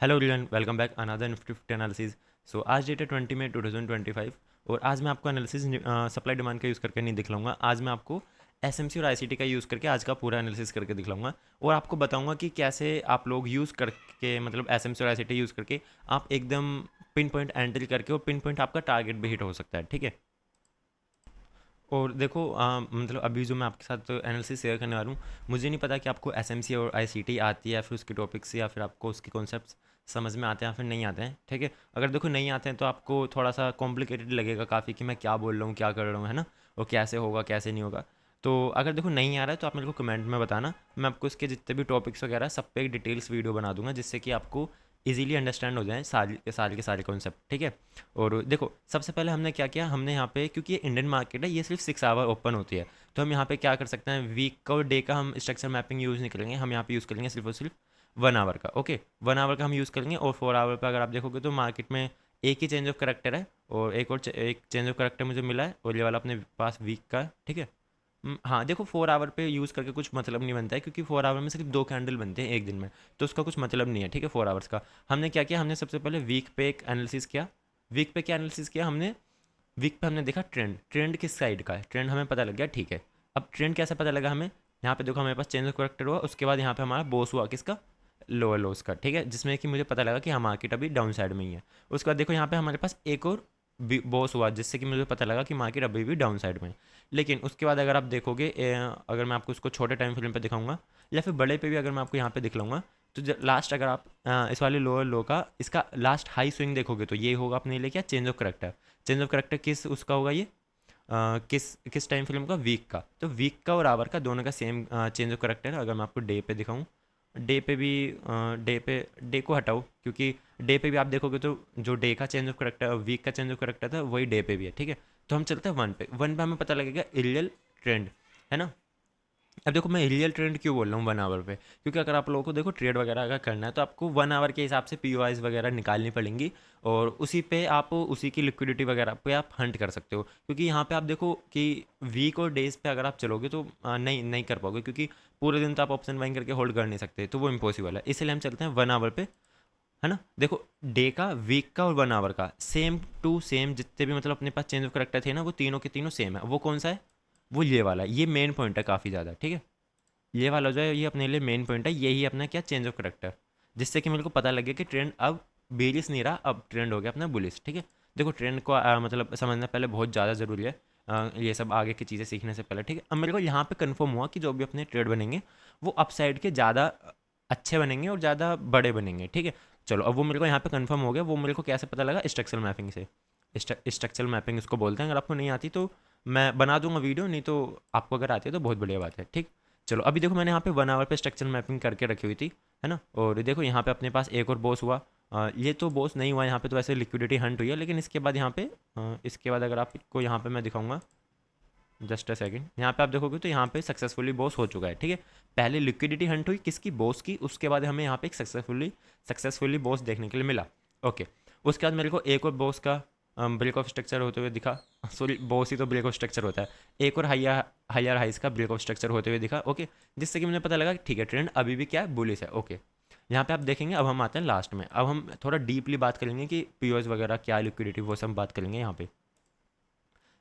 Hello everyone, welcome back another Nifty fifty analysis. So आज date है 20 मई 2025 और आज मैं आपको एनालिसिस सप्लाई डिमांड का यूज़ करके नहीं दिखलाऊंगा। आज मैं आपको एसएमसी और आईसीटी का यूज़ करके आज का पूरा एनालिसिस करके दिखलाऊंगा और आपको बताऊंगा कि कैसे आप लोग यूज़ करके मतलब एसएमसी और आईसीटी यूज़ करके आप एकदम पिन पॉइंट एंट्री करके और पिन पॉइंट आपका टारगेट भी हिट हो सकता है। ठीक है। और देखो मतलब अभी जो मैं आपके साथ एनालिसिस शेयर करने वाला हूँ, मुझे नहीं पता कि आपको एसएमसी और आईसीटी आती है या फिर उसके टॉपिक्स या फिर आपको उसके कॉन्सेप्ट्स समझ में आते हैं या फिर नहीं आते हैं। ठीक है। अगर देखो नहीं आते हैं तो आपको थोड़ा सा कॉम्प्लिकेटेड लगेगा काफ़ी कि मैं क्या बोल रहा हूँ, क्या कर रहा हूँ, है ना, और कैसे होगा कैसे नहीं होगा। तो अगर देखो नहीं आ रहा है तो आप मेरे को कमेंट में बताना, मैं आपको इसके जितने भी टॉपिक्स वगैरह सब पे एक डिटेल्स वीडियो बना दूंगा जिससे कि आपको इजीली अंडरस्टैंड हो जाए सारे के सारे कॉन्सेप्ट। ठीक है। और देखो सबसे पहले हमने क्या किया, हमने यहाँ पे क्योंकि ये इंडियन मार्केट है, ये सिर्फ 6 आवर ओपन होती है, तो हम यहाँ पे क्या कर सकते हैं, वीक का और डे का हम स्ट्रक्चर मैपिंग यूज़ नहीं करेंगे। हम यहाँ पे यूज़ करेंगे सिर्फ और सिर्फ 1 आवर का। ओके, 1 आवर का हम यूज़ करेंगे। और 4 आवर पर अगर आप देखोगे तो मार्केट में एक ही चेंज ऑफ करेक्टर है और एक चेंज ऑफ करेक्टर मुझे मिला है और ये वाला अपने पास वीक का है। ठीक है। हाँ देखो 4 आवर पे यूज़ करके कुछ मतलब नहीं बनता है क्योंकि 4 आवर में सिर्फ 2 कैंडल बनते हैं एक दिन में, तो उसका कुछ मतलब नहीं है। ठीक है। 4 आवर्स का हमने क्या किया, हमने सबसे पहले वीक पे एक एनालिसिस किया। वीक पे क्या एनालिसिस किया हमने, वीक पे हमने देखा ट्रेंड, ट्रेंड किस साइड का है, ट्रेंड हमें पता लग गया। ठीक है। अब ट्रेंड कैसे पता लगा हमें, यहाँ पे देखो हमारे पास चेंज ऑफ करेक्टर हुआ, उसके बाद यहाँ पे हमारा बोस हुआ किसका, लोअर लोस का। ठीक है। जिसमें कि मुझे पता लगा कि हाँ मार्केट अभी डाउन साइड में ही है। उसके बाद देखो यहाँ पे हमारे पास एक और बॉस हुआ जिससे कि मुझे पता लगा कि मार्केट अभी भी डाउन साइड में है। लेकिन उसके बाद अगर आप देखोगे अगर मैं आपको उसको छोटे टाइम फ्रेम पे दिखाऊंगा या फिर बड़े पे भी अगर मैं आपको यहाँ पे दिखलाऊंगा, तो लास्ट अगर आप इस वाले लोअर लो का इसका लास्ट हाई स्विंग देखोगे तो ये होगा अपने लिए क्या, change of character. Change of character किस उसका होगा ये, किस किस टाइम फ्रेम का, वीक का। तो वीक का और आवर का दोनों का सेम चेंज ऑफ करेक्टर है। अगर मैं आपको डे पे दिखाऊं, डे पे भी डे को हटाओ क्योंकि डे पे भी आप देखोगे तो जो डे का चेंज ऑफ करेक्टर और वीक का चेंज ऑफ करेक्टर था वही डे पे भी है। ठीक है। तो हम चलते हैं वन पे, वन पे हमें पता लगेगा इरियल ट्रेंड, है ना। अब देखो मैं रियल ट्रेंड क्यों बोल रहा हूँ 1 आवर पे, क्योंकि अगर आप लोगों को देखो ट्रेड वगैरह अगर करना है तो आपको 1 आवर के हिसाब से पीओआईज वगैरह निकालनी पड़ेंगी और उसी पे आप उसी की लिक्विडिटी वगैरह पे आप हंट कर सकते हो। क्योंकि यहाँ पे आप देखो कि वीक और डेज पे अगर आप चलोगे तो नहीं नहीं कर पाओगे क्योंकि पूरे दिन तो आप ऑप्शन बाइंग करके होल्ड कर नहीं सकते, तो वो इम्पॉसिबल है। इसलिए हम चलते हैं 1 आवर पे, है ना। देखो डे का, वीक का और 1 आवर का सेम टू सेम जितने भी मतलब अपने पास चेंज ऑफ करेक्टर थे ना, वो तीनों के तीनों सेम है। वो कौन सा है, वो ये वाला है। ये मेन पॉइंट है काफ़ी ज़्यादा। ठीक है। ये वाला जो है ये अपने लिए मेन पॉइंट है, यही अपना क्या, चेंज ऑफ करेक्टर, जिससे कि मेरे को पता लगे कि ट्रेंड अब बेरिस नहीं रहा, अब ट्रेंड हो गया अपना बुलिस। ठीक है। देखो ट्रेंड को मतलब समझना पहले बहुत ज़्यादा ज़रूरी है, ये सब आगे की चीज़ें सीखने से पहले। ठीक है। अब मेरे को यहाँ पे कंफर्म हुआ कि जो भी अपने ट्रेड बनेंगे वो अपसाइड के ज़्यादा अच्छे बनेंगे और ज़्यादा बड़े बनेंगे। ठीक है। चलो अब वो मेरे को यहाँ पे कंफर्म हो गया। वो मेरे को कैसे पता लगा, स्ट्रक्चरल मैपिंग से। स्ट्रक्चरल मैपिंग इसको बोलते हैं। अगर आपको नहीं आती तो मैं बना दूंगा वीडियो, नहीं तो आपको अगर आती है तो बहुत बढ़िया बात है। ठीक। चलो अभी देखो मैंने यहाँ पे 1 आवर पे स्ट्रक्चर मैपिंग करके रखी हुई थी, है ना। और देखो यहाँ पे अपने पास एक और बॉस हुआ। ये तो बॉस नहीं हुआ यहाँ पे, तो वैसे लिक्विडिटी हंट हुई है, लेकिन इसके बाद यहाँ पे इसके बाद अगर आपको यहाँ पे मैं दिखाऊंगा, जस्ट अ सेकंड, यहाँ पे आप देखोगे तो यहाँ पे सक्सेसफुली बॉस हो चुका है। ठीक है। पहले लिक्विडिटी हंट हुई किसकी, बॉस की, उसके बाद हमें यहाँ पे एक सक्सेसफुली बॉस देखने के लिए मिला। ओके। उसके बाद मेरे को एक और बॉस का ब्रेक ऑफ स्ट्रक्चर होते हुए दिखा। सॉरी, बॉस ही तो ब्रेक ऑफ स्ट्रक्चर होता है। एक और हायर हाइस का ब्रेक ऑफ स्ट्रक्चर होते हुए दिखा। ओके। जिससे कि मुझे पता लगा कि ठीक है ट्रेंड अभी भी क्या है, बुलिश है। ओके। यहाँ पे आप देखेंगे, अब हम आते हैं लास्ट में, अब हम थोड़ा डीपली बात करेंगे कि पीओएस वगैरह क्या लिक्विडिटी, वो सब बात करेंगे यहाँ पे।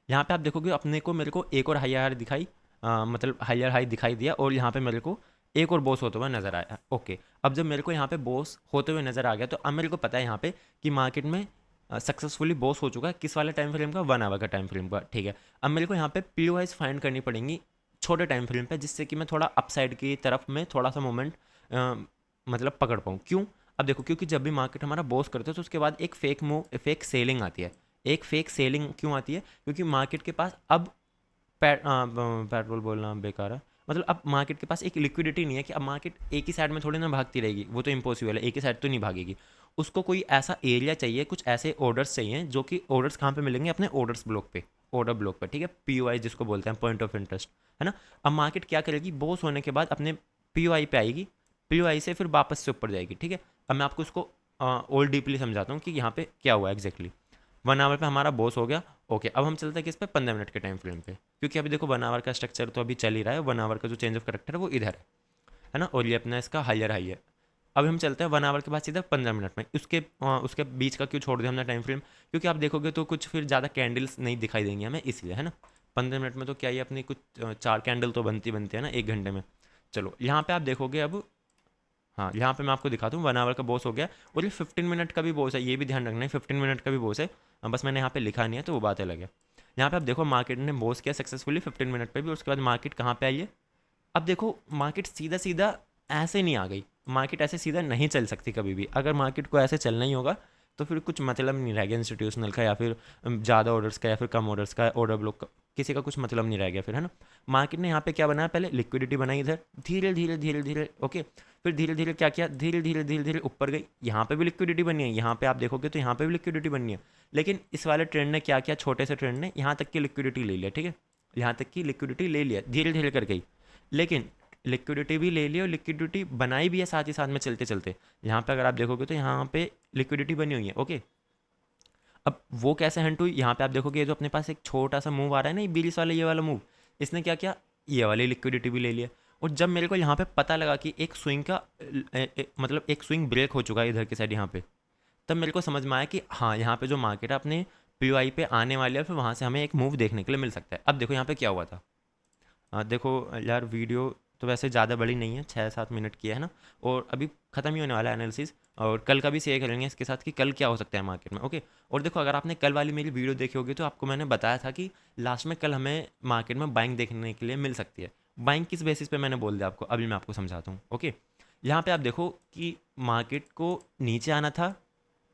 यहाँ पे आप देखोगे अपने को, मेरे को एक और हाई दिखाई, मतलब हायर हाई दिखाई दिया और यहाँ पे मेरे को एक और बॉस होते हुए नजर आया। ओके। अब जब मेरे को यहाँ पे बॉस होते हुए नजर आ गया तो अब मेरे को पता है यहाँ पे कि मार्केट में सक्सेसफुली बॉस हो चुका है किस वाले टाइम फ्रेम का, 1 आवर का टाइम फ्रेम का। ठीक है। अब मेरे को यहाँ पे पी वाइज फाइंड करनी पड़ेंगी छोटे टाइम फ्रेम पे, जिससे कि मैं थोड़ा अपसाइड की तरफ में थोड़ा सा मोमेंट मतलब पकड़ पाऊँ। क्यों, अब देखो क्योंकि जब भी मार्केट हमारा बॉस करते हैं तो उसके बाद एक फेक मूव, फेक सेलिंग आती है। एक फेक सेलिंग क्यों आती है, क्योंकि मार्केट के पास अब पेट्रोल बोलना बेकार है, मतलब अब मार्केट के पास एक लिक्विडिटी नहीं है कि अब मार्केट एक ही साइड में थोड़ी ना भागती रहेगी, वो तो इम्पॉसिबल है, एक ही साइड तो नहीं भागेगी। उसको कोई ऐसा एरिया चाहिए, कुछ ऐसे ऑर्डर्स चाहिए, जो कि ऑर्डर्स कहाँ पे मिलेंगे, अपने ऑर्डर्स ब्लॉक पे, ऑर्डर ब्लॉक पे। ठीक है। पीओआई जिसको बोलते हैं, पॉइंट ऑफ इंटरेस्ट, है ना। अब मार्केट क्या करेगी, बॉस होने के बाद अपने पीओआई पे आएगी, पीओआई से फिर वापस से ऊपर जाएगी। ठीक है। अब मैं आपको इसको और डीपली समझाता हूँ कि यहाँ पे क्या हुआ एग्जैक्टली। 1 आवर पे हमारा बॉस हो गया। ओके। अब हम चलते हैं किस पे, 15 मिनट के टाइम फ्रेम पे, क्योंकि अभी देखो 1 आवर का स्ट्रक्चर तो अभी चल ही रहा है, 1 आवर का जो चेंज ऑफ करेक्टर है वो इधर है ना, और ये अपना इसका हायर हाई है। अभी हम चलते हैं 1 आवर के बाद सीधा 15 मिनट में। उसके बीच का क्यों छोड़ दिया हमने टाइम फ्रेम, क्योंकि आप देखोगे तो कुछ फिर ज़्यादा कैंडल्स नहीं दिखाई देंगी हमें, इसलिए है ना। 15 मिनट में तो क्या ही अपनी कुछ 4 कैंडल तो बनती है ना 1 घंटे में। चलो यहाँ पे आप देखोगे अब, हाँ यहाँ पे मैं आपको दिखाता हूँ 1 आवर का बॉस हो गया, और ये 15 मिनट का भी बॉस है, ये भी ध्यान रखना है 15 मिनट का भी बॉस है। बस मैंने यहाँ पे लिखा नहीं है तो वो बात अलग है। यहाँ पे आप देखो मार्केट ने बॉस किया सक्सेसफुली 15 मिनट पे भी, और उसके बाद मार्केट कहाँ पे आई है। अब देखो मार्केट सीधा सीधा ऐसे नहीं आ गई, मार्केट ऐसे सीधा नहीं चल सकती कभी भी। अगर मार्केट को ऐसे चलना ही होगा तो फिर कुछ मतलब नहीं रह गया इंस्टीट्यूशनल का, या फिर ज़्यादा ऑर्डर्स का, या फिर कम ऑर्डर्स का, ऑर्डर ब्लॉक का, किसी का कुछ मतलब नहीं रह गया फिर, है ना। मार्केट ने यहाँ पे क्या बनाया, पहले लिक्विडिटी बनाई इधर, धीरे धीरे धीरे धीरे, ओके। फिर धीरे धीरे क्या किया, धीरे धीरे धीरे धीरे ऊपर गई, यहाँ पे भी लिक्विडिटी बनी है, यहाँ पे आप देखोगे तो यहाँ पे भी लिक्विडिटी बनी है। लेकिन इस वाले ट्रेंड ने क्या किया, छोटे से ट्रेंड ने यहाँ तक की लिक्विडिटी ले लिया, ठीक है, यहाँ तक की लिक्विडिटी ले लिया, धीरे धीरे कर गई। लेकिन लिक्विडिटी भी ले ली और लिक्विडिटी बनाई भी है साथ ही साथ में चलते चलते। यहाँ पे अगर आप देखोगे तो यहाँ पे लिक्विडिटी बनी हुई है, ओके। अब वो कैसे हंट हुई, यहाँ पे आप देखोगे ये जो अपने पास एक छोटा सा मूव आ रहा है ना, ये बीरिस वाला ये वाला मूव, इसने क्या किया, ये वाली लिक्विडिटी भी ले लिया। और जब मेरे को यहाँ पे पता लगा कि एक स्विंग का मतलब एक स्विंग ब्रेक हो चुका है इधर की साइड यहाँ पे, तब मेरे को समझ में आया कि हाँ यहाँ पे जो मार्केट है अपने पी पे आने वाली है, फिर वहाँ से हमें एक मूव देखने के लिए मिल सकता है। अब देखो यहाँ पे क्या हुआ था, देखो यार वीडियो तो वैसे ज़्यादा बड़ी नहीं है, 6-7 मिनट की है ना, और अभी ख़त्म ही होने वाला है एनालिसिस, और कल का भी शेयर करेंगे इसके साथ कि कल क्या हो सकता है मार्केट में, ओके। और देखो अगर आपने कल वाली मेरी वीडियो देखी होगी तो आपको मैंने बताया था कि लास्ट में कल हमें मार्केट में बाइंग देखने के लिए मिल सकती है। बाइंग किस बेसिस पे मैंने बोल दिया आपको, अभी मैं आपको समझाता हूँ, ओके। यहाँ पे आप देखो कि मार्केट को नीचे आना था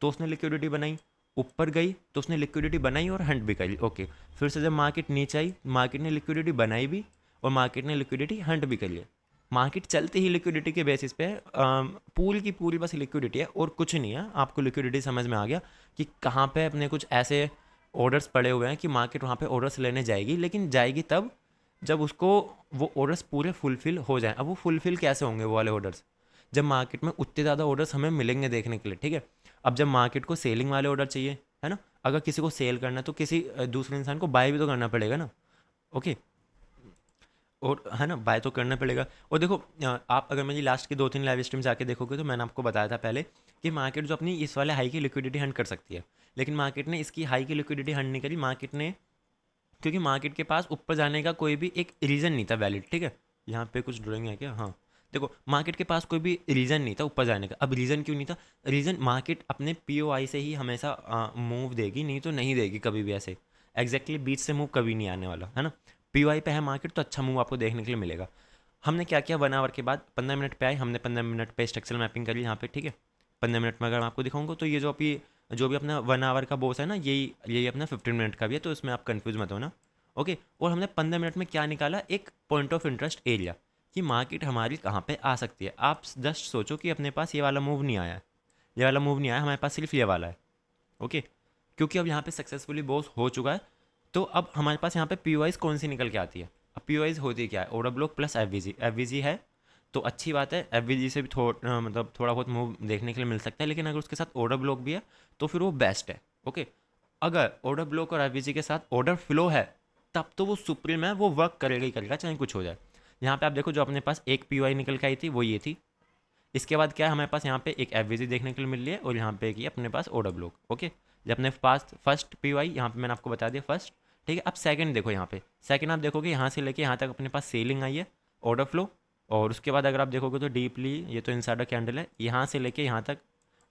तो उसने लिक्विडिटी बनाई, ऊपर गई तो उसने लिक्विडिटी बनाई और हंट भी करी, ओके। फिर से जब मार्केट नीचे आई, मार्केट ने लिक्विडिटी बनाई भी और मार्केट ने लिक्विडिटी हंट भी कर लिया। मार्केट चलते ही लिक्विडिटी के बेसिस पे पूरी की पूरी बस लिक्विडिटी है और कुछ नहीं है। आपको लिक्विडिटी समझ में आ गया कि कहाँ पे अपने कुछ ऐसे ऑर्डर्स पड़े हुए हैं कि मार्केट वहाँ पे ऑर्डर्स लेने जाएगी, लेकिन जाएगी तब जब उसको वो ऑर्डर्स पूरे फुलफिल हो जाएं। अब वो फुलफिल कैसे होंगे वो वाले ऑर्डर्स, जब मार्केट में उतने ज़्यादा ऑर्डर्स हमें मिलेंगे देखने के लिए, ठीक है। अब जब मार्केट को सेलिंग वाले ऑर्डर चाहिए, है ना, अगर किसी को सेल करना है तो किसी दूसरे इंसान को बाय भी तो करना पड़ेगा ना, ओके। और है ना, बाय तो करना पड़ेगा। और देखो आप अगर मेरी लास्ट की 2-3 लाइव स्ट्रीम जाके देखोगे तो मैंने आपको बताया था पहले कि मार्केट जो अपनी इस वाले हाई की लिक्विडिटी हंट कर सकती है, लेकिन मार्केट ने इसकी हाई की लिक्विडिटी हंट नहीं करी। मार्केट ने, क्योंकि मार्केट के पास ऊपर जाने का कोई भी एक रीज़न नहीं था वैलिड, ठीक है। यहाँ पे कुछ ड्राइंग है क्या, हाँ। देखो मार्केट के पास कोई भी रीज़न नहीं था ऊपर जाने का। अब रीज़न क्यों नहीं था, रीज़न मार्केट अपने पीओआई से ही हमेशा मूव देगी, नहीं तो नहीं देगी कभी भी ऐसे एग्जैक्टली बीच से मूव कभी नहीं आने वाला, है ना। पीओआई पे है मार्केट तो अच्छा मूव आपको देखने के लिए मिलेगा। हमने क्या किया, 1 आवर के बाद 15 मिनट पे आए, हमने 15 मिनट पे स्ट्रक्चरल मैपिंग करी यहाँ पे, ठीक है। 15 मिनट में अगर मैं आपको दिखाऊंगा तो ये जो भी अपना 1 आवर का बॉस है ना, यही अपना 15 मिनट का भी है, तो इसमें आप कंफ्यूज मत हो ना, ओके। और हमने 15 मिनट में क्या निकाला, एक पॉइंट ऑफ इंटरेस्ट एरिया, कि मार्केट हमारी कहाँ पे आ सकती है। आप जस्ट सोचो कि अपने पास ये वाला मूव नहीं आया है, ये वाला मूव नहीं आया, हमारे पास सिर्फ ये वाला है, ओके। क्योंकि अब यहाँ पे सक्सेसफुली बॉस हो चुका है, तो अब हमारे पास यहाँ पे पी वाइज कौन सी निकल के आती है। अब पी वाइज होती क्या है, ऑर्डर ब्लॉक प्लस एफ है, तो अच्छी बात है। एफ से भी मतलब थोड़ा बहुत मूव देखने के लिए मिल सकता है, लेकिन अगर उसके साथ ऑर्डर ब्लॉक भी है तो फिर वो बेस्ट है, ओके। अगर ऑर्डर ब्लॉक और एफ के साथ ऑर्डर फ्लो है तब तो वो सुप्रीम है, वो वर्क करेगा ही करेगा चाहे कुछ हो जाए। यहाँ पे आप देखो जो अपने पास एक पी निकल के आई थी वो ये थी। इसके बाद क्या है, हमारे पास यहाँ पे एक एफ देखने के लिए मिल रही है, और यहाँ पे की अपने पास ऑर्डर ब्लॉक, ओके। जब अपने पास फर्स्ट पी यहाँ पे मैंने आपको बता दिया फर्स्ट, ठीक है। अब सेकंड देखो, यहाँ पे सेकंड आप देखोगे यहाँ से लेके यहाँ तक अपने पास सेलिंग आई है, ऑर्डर फ्लो। और उसके बाद अगर आप देखोगे तो डीपली ये तो इनसाइडर कैंडल है, यहाँ से लेके यहाँ तक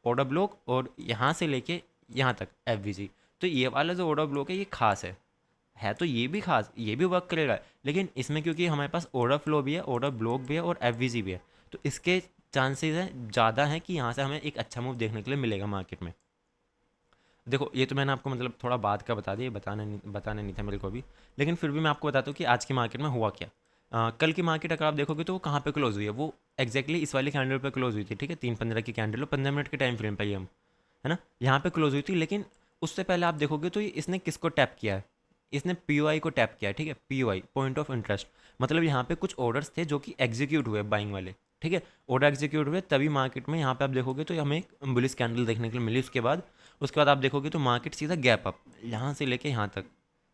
ऑर्डर ब्लॉक, और यहाँ से लेके यहाँ तक एफ तो ये वाला जो ऑर्डर ब्लॉक है ये खास है तो ये भी खास, ये भी वर्क करेगा। लेकिन इसमें क्योंकि हमारे पास ऑर्डर फ्लो भी है, ऑर्डर ब्लॉक भी है और एफ भी है, तो इसके चांसेस हैं ज़्यादा हैं कि यहाँ से हमें एक अच्छा मूव देखने के लिए मिलेगा मार्केट में। देखो ये तो मैंने आपको मतलब थोड़ा बाद का बता दिया, बताना नहीं था मेरे को भी, लेकिन फिर भी मैं आपको बताता हूँ कि आज की मार्केट में हुआ क्या। कल की मार्केट अगर आप देखोगे तो वो कहाँ पे क्लोज हुई है, वो एक्जैक्टली इस वाली कैंडल पे क्लोज हुई थी, ठीक है। 3:15 की कैंडल, 15 मिनट के टाइम फ्रेम पे ही हम, है ना, यहाँ पे क्लोज हुई थी। लेकिन उससे पहले आप देखोगे तो इसने किसको टैप किया है, इसने पी को टैप किया है, ठीक है। पी पॉइंट ऑफ इंटरेस्ट, मतलब यहाँ पे कुछ ऑर्डर्स थे जो कि एग्जीक्यूट हुए बाइंग वाले, ठीक है। ऑर्डर एग्जीक्यूट हुए तभी मार्केट में यहाँ पे आप देखोगे तो हमें एक बुलिश कैंडल देखने के लिए मिली। उसके बाद आप देखोगे तो मार्केट सीधा गैप अप, यहाँ से लेके यहाँ तक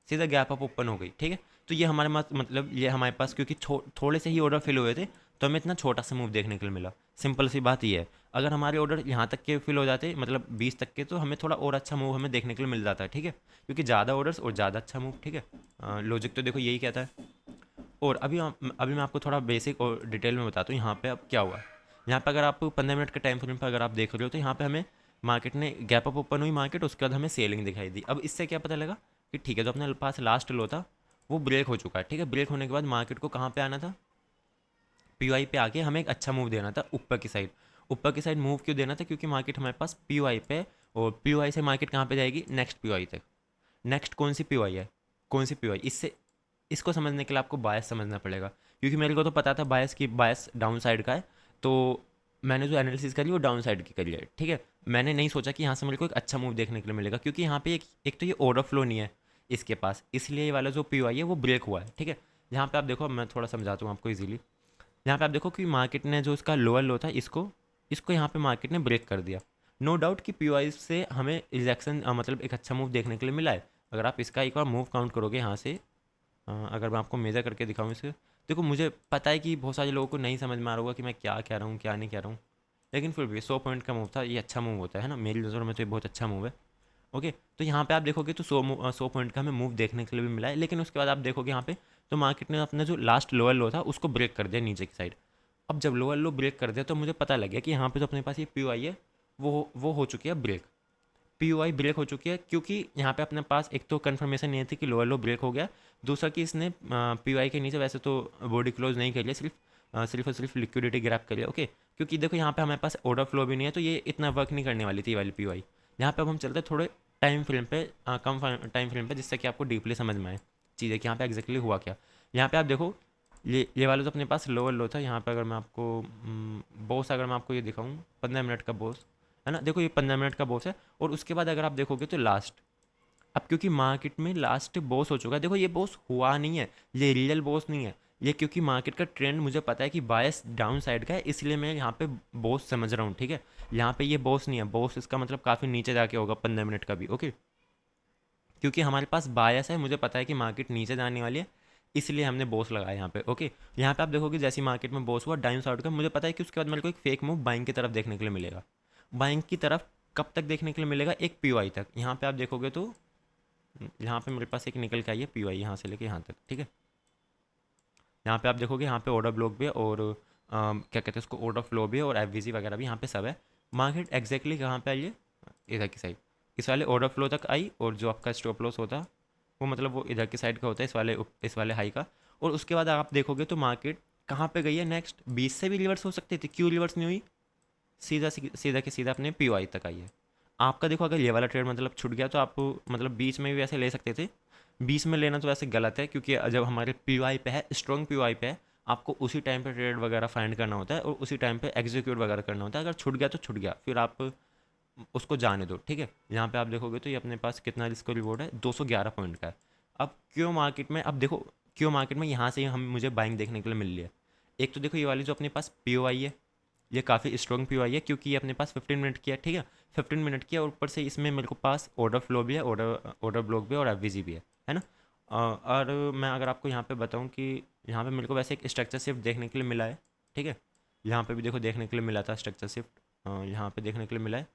सीधा गैप अप ओपन हो गई, ठीक है। तो ये हमारे मतलब ये हमारे पास क्योंकि थोड़े से ही ऑर्डर फिल हुए थे तो हमें इतना छोटा सा मूव देखने के लिए मिला, सिंपल सी बात ये है। अगर हमारे ऑर्डर यहाँ तक के फिल हो जाते मतलब 20 तक के, तो हमें थोड़ा और अच्छा मूव हमें देखने के लिए मिल जाता है, ठीक है, क्योंकि ज़्यादा ऑर्डर्स और ज़्यादा अच्छा मूव, ठीक है, लॉजिक तो देखो यही कहता है। और अभी मैं आपको थोड़ा बेसिक और डिटेल में बताता हूँ यहाँ पे अब क्या हुआ। यहाँ पे अगर आप 15 मिनट के टाइम फ्रेम पर अगर आप देख रहे हो, तो यहाँ पे हमें मार्केट ने गैप अप ओपन हुई मार्केट, उसके बाद हमें सेलिंग दिखाई दी। अब इससे क्या पता लगा कि ठीक है, जो अपने पास लास्ट लो था वो ब्रेक हो चुका है, ठीक है। ब्रेक होने के बाद मार्केट को कहाँ पे आना था, पीओआई पे आके हमें एक अच्छा मूव देना था ऊपर की साइड। ऊपर की साइड मूव क्यों देना था, क्योंकि मार्केट हमारे पास पीओआई पे, और पीओआई से मार्केट कहाँ पे जाएगी, नेक्स्ट पीओआई तक। नेक्स्ट कौन सी पीओआई है, कौन सी पीओआई, इससे इसको समझने के लिए आपको बायस समझना पड़ेगा, क्योंकि मेरे को तो पता था बायस की, बायस डाउन साइड का है, तो मैंने जो एनालिसिस करी वो डाउन साइड की करी है, ठीक है। मैंने नहीं सोचा कि यहाँ से मेरे को एक अच्छा मूव देखने के लिए मिलेगा, क्योंकि यहाँ पे एक तो ये ऑर्डर फ्लो नहीं है इसके पास, इसलिए ये वाला जो पीओआई है वो ब्रेक हुआ है, ठीक है। यहाँ पे आप देखो, मैं थोड़ा समझाता हूँ आपको इजीली। यहाँ पे आप देखो कि मार्केट ने जो इसका लोअर लो था, इसको इसको यहाँ पे मार्केट ने ब्रेक कर दिया। नो डाउट कि पीओआई से हमें रिजेक्शन मतलब एक अच्छा मूव देखने के लिए मिला है। अगर आप इसका एक बार मूव काउंट करोगे यहाँ से, अगर मैं आपको मेजर करके दिखाऊँ इसे, देखो मुझे पता है कि बहुत सारे लोगों को नहीं समझ में आ रहा होगा कि मैं क्या कह रहा हूँ क्या नहीं कह रहा हूँ, लेकिन फिर भी 100 पॉइंट का मूव था, ये अच्छा मूव होता है ना, मेरी नज़रों में तो ये बहुत अच्छा मूव है। ओके, तो यहाँ पे आप देखोगे तो 100 पॉइंट का हमें मूव देखने के लिए भी मिला है, लेकिन उसके बाद आप देखोगे यहाँ पे तो मार्केट ने अपना जो लास्ट लोअर लो था उसको ब्रेक कर दिया नीचे की साइड। अब जब लोअर लो ब्रेक कर दिया तो मुझे पता लग गया कि यहाँ पे जो अपने पास ये पीओआई है वो हो चुकी है ब्रेक। पीओआई ब्रेक हो चुकी है, क्योंकि यहाँ पे अपने पास एक तो कंफर्मेशन नहीं थी कि लोअर लो ब्रेक हो गया, दूसरा कि इसने पीओआई के नीचे वैसे तो बॉडी क्लोज नहीं करी है, सिर्फ और सिर्फ लिक्विडिटी ग्रैब करी है, ओके। क्योंकि देखो यहाँ पे हमारे पास ऑर्डर फ्लो भी नहीं है, तो ये इतना वर्क नहीं करने वाली थी ये वाली पीओआई। यहाँ पे अब हम चलते हैं थोड़े टाइम फ्रेम पे, कम टाइम फ्रेम पे, जिससे कि आपको डीपली समझ में आए चीज़ें कि यहाँ पे एग्जैक्टली हुआ क्या। यहाँ पे आप देखो, ये वाला जो अपने पास लोअर लो था, यहाँ पे अगर मैं आपको बॉस, अगर मैं आपको ये दिखाऊँ 15 मिनट का बॉस, है ना, देखो ये 15 मिनट का बॉस है। और उसके बाद अगर आप देखोगे तो लास्ट, अब क्योंकि मार्केट में लास्ट बॉस हो चुका है, देखो ये बॉस हुआ नहीं है, ये रियल बॉस नहीं है, ये क्योंकि मार्केट का ट्रेंड मुझे पता है कि बायस डाउन साइड का है, इसलिए मैं यहाँ पे बॉस समझ रहा हूँ, ठीक है। यहाँ पे ये बॉस नहीं है, बॉस इसका मतलब काफ़ी नीचे जाके होगा 15 मिनट का भी, ओके। क्योंकि हमारे पास बायस है, मुझे पता है कि मार्केट नीचे जाने वाली है, इसलिए हमने बॉस लगाया यहाँ पे, ओके। यहाँ पे आप देखोगे जैसी मार्केट में बॉस हुआ डाउन साइड का, मुझे पता है कि उसके बाद मेरे को एक फेक मूव बाइंग की तरफ देखने के लिए मिलेगा। बाइंग की तरफ कब तक देखने के लिए मिलेगा, एक पीओआई तक। यहाँ पे आप देखोगे तो यहाँ पे मेरे पास एक निकल के आई है पीओआई यहाँ से लेके यहाँ तक, ठीक है। यहाँ पे आप देखोगे यहाँ पे ऑर्डर ब्लॉक भी है, और क्या कहते हैं उसको, ऑर्डर फ्लो भी है, और एफवीजी वगैरह भी यहाँ पे सब है। मार्केट एग्जैक्टली कहाँ पे आई है, इधर की साइड, इस वाले ऑर्डर फ्लो तक आई, और जो आपका स्टॉप लॉस होता वो मतलब वो इधर की साइड का होता है, इस वाले हाई का। और उसके बाद आप देखोगे तो मार्केट कहाँ पे गई है, नेक्स्ट 20 से भी रिवर्स हो सकती थी, क्यों रिवर्स नहीं हुई, सीधा के सीधा अपने पीओआई तक आई है। आपका देखो, अगर ये वाला ट्रेड मतलब छूट गया तो आप मतलब बीच में भी वैसे ले सकते थे, बीच में लेना तो वैसे गलत है, क्योंकि जब हमारे पीओआई पे है, स्ट्रॉन्ग पीओआई पे है, आपको उसी टाइम पे ट्रेड वगैरह फाइंड करना होता है, और उसी टाइम पे एग्जीक्यूट वगैरह करना होता है। अगर छूट गया तो छूट गया, फिर आप उसको जाने दो, ठीक है। यहाँ पे आप देखोगे तो ये अपने पास कितना इसको रिवॉर्ड है, 211 पॉइंट का है। अब क्यों मार्केट में, अब देखो क्यों मार्केट में यहाँ से हम मुझे बाइंग देखने के लिए मिल रही है। एक तो देखो ये वाली जो अपने पास पीओआई है, ये काफ़ी स्ट्रॉन्ग पीओआई है, क्योंकि ये अपने पास 15 मिनट की है, ठीक है। 15 मिनट की है, और ऊपर से इसमें मेरे को पास ऑर्डर फ्लो भी है, ऑर्डर ऑर्डर ब्लॉक भी है, और एफवीजी भी है ना। और मैं अगर आपको यहाँ पे बताऊँ कि यहाँ पे मेरे को वैसे एक स्ट्रक्चर शिफ्ट देखने के लिए मिला है, ठीक है। यहाँ पे भी देखो देखने के लिए मिला था स्ट्रक्चर शिफ्ट, यहाँ पे देखने के लिए मिला है।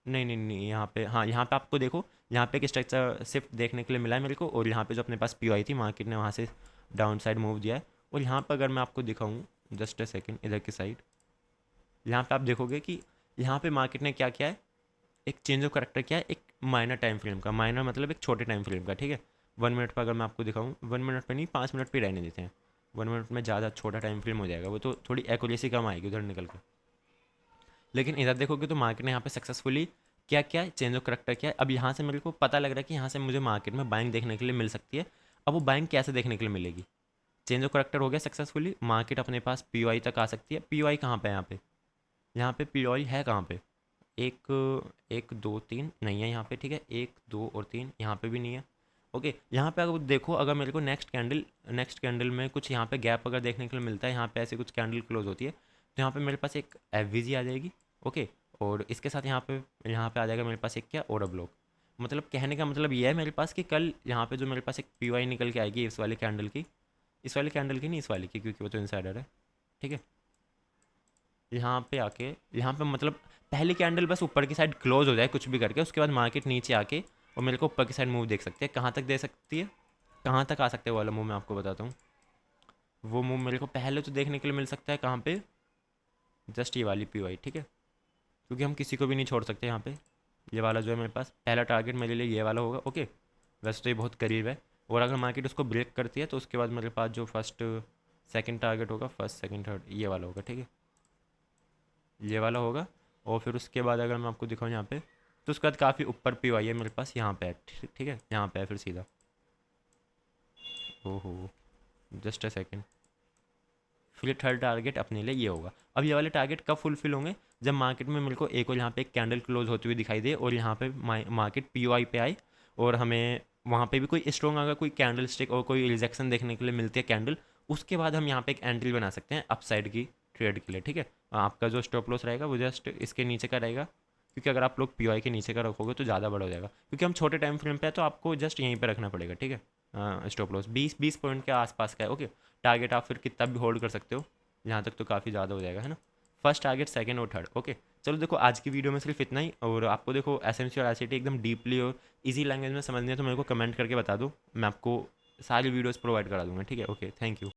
नहीं नहीं नहीं, यहाँ पे, हाँ यहाँ पे आपको देखो, यहाँ पे एक स्ट्रक्चर शिफ्ट देखने के लिए मिला है मेरे को, और यहाँ पे जो अपने पास पी आई थी मार्केट ने वहाँ से डाउन साइड मूव दिया है। और यहाँ पर अगर मैं आपको दिखाऊँ, जस्ट अ सेकेंड, इधर की साइड, यहाँ पे आप देखोगे कि यहाँ पे मार्केट ने क्या किया है, एक चेंज ऑफ करेक्टर किया है, एक माइनर टाइम फ्रेम का, माइनर मतलब एक छोटे टाइम फ्रेम का, ठीक है। 1 मिनट पर अगर मैं आपको दिखाऊँ, 1 मिनट पर नहीं, 5 मिनट पर रहने देते हैं, 1 मिनट में ज़्यादा छोटा टाइम फ्रेम हो जाएगा, वो तो थोड़ी एक्यूरेसी कम आएगी उधर निकल के। लेकिन इधर देखोगे तो मार्केट ने यहाँ पे सक्सेसफुली क्या क्या है, चेंज ऑफ करेक्टर किया है। अब यहाँ से मेरे को पता लग रहा है कि यहाँ से मुझे मार्केट में बाइंग देखने के लिए मिल सकती है। अब वो बाइंग कैसे देखने के लिए मिलेगी, चेंज ऑफ करेक्टर हो गया सक्सेसफुली, मार्केट अपने पास पीओआई तक आ सकती है। पीओआई कहाँ पे है यहाँ पे पीओआई है कहाँ पे, एक, एक दो तीन नहीं है यहाँ पे, ठीक है, एक दो और तीन यहाँ पे भी नहीं है, ओके। यहाँ पे अगर देखो, अगर मेरे को नेक्स्ट कैंडल में कुछ यहाँ पे गैप अगर देखने के लिए मिलता है, यहाँ पे ऐसे कुछ कैंडल क्लोज होती है, तो यहाँ पे मेरे पास एक एफवीजी आ जाएगी, ओके। और इसके साथ यहाँ पे आ जाएगा मेरे पास एक क्या, ऑर्डर ब्लॉक। मतलब कहने का मतलब ये है मेरे पास कि कल यहाँ पे जो मेरे पास एक पीओआई निकल के आएगी इस वाली कैंडल की नहीं, इस वाली की, क्योंकि वो तो इनसाइडर है, ठीक है। यहाँ पे आके, यहाँ पे मतलब पहली कैंडल बस ऊपर की साइड क्लोज हो जाए कुछ भी करके, उसके बाद मार्केट नीचे आके और मेरे को ऊपर की साइड मूव देख सकते हैं। कहाँ तक दे सकती है, कहाँ तक आ सकते हैं वो वाला मूव मैं आपको बताता हूँ। वो मूव मेरे को पहले तो देखने के लिए मिल सकता है कहाँ पे, जस्ट ये वाली PY, ठीक है, क्योंकि हम किसी को भी नहीं छोड़ सकते यहाँ पे। ये वाला जो है मेरे पास पहला टारगेट मेरे लिए ये वाला होगा, ओके। वैसे तो ये बहुत करीब है, और अगर मार्केट उसको ब्रेक करती है तो उसके बाद मेरे पास जो फर्स्ट सेकंड टारगेट होगा, फर्स्ट सेकंड थर्ड, ये वाला होगा, ठीक है, ये वाला होगा। और फिर उसके बाद अगर मैं आपको दिखाऊँ यहाँ पे, तो उसके बाद काफ़ी ऊपर PY है मेरे पास, यहाँ पे है, ठीक है, यहाँ पे है फिर सीधा। ओहो, जस्ट अ सेकेंड। फिर थर्ड टारगेट अपने लिए ये होगा। अब ये वाले टारगेट कब फुलफिल होंगे, जब मार्केट में मेरे को एक और यहाँ पे एक कैंडल क्लोज होती हुई दिखाई दे और यहाँ पे मार्केट POI पे आए, और हमें वहाँ पे भी कोई स्ट्रॉन्ग अगर कोई कैंडल स्टिक और कोई रिजेक्शन देखने के लिए मिलती है कैंडल, उसके बाद हम यहाँ पे एक एंट्री बना सकते हैं अपसाइड की ट्रेड के लिए, ठीक है। आपका जो स्टॉप लॉस रहेगा वो जस्ट इसके नीचे का रहेगा, क्योंकि अगर आप लोग POI के नीचे का रखोगे तो ज़्यादा बड़ा हो जाएगा, क्योंकि हम छोटे टाइम फ्रेम पे है तो आपको जस्ट यहीं पे रखना पड़ेगा, ठीक है। स्टॉप लॉस 20 पॉइंट के आसपास का है, ओके। टारगेट आप फिर कितना भी होल्ड कर सकते हो, यहाँ तक तो काफ़ी ज़्यादा हो जाएगा, है ना। फर्स्ट टारगेट, सेकंड और थर्ड, ओके। चलो देखो आज की वीडियो में सिर्फ इतना ही, और आपको देखो SMC और ICT एकदम डीपली और इजी लैंग्वेज में समझनी है तो मेरे को कमेंट करके बता दो, मैं आपको सारी वीडियोस प्रोवाइड करा दूंगा, ठीक है। Okay, thank you.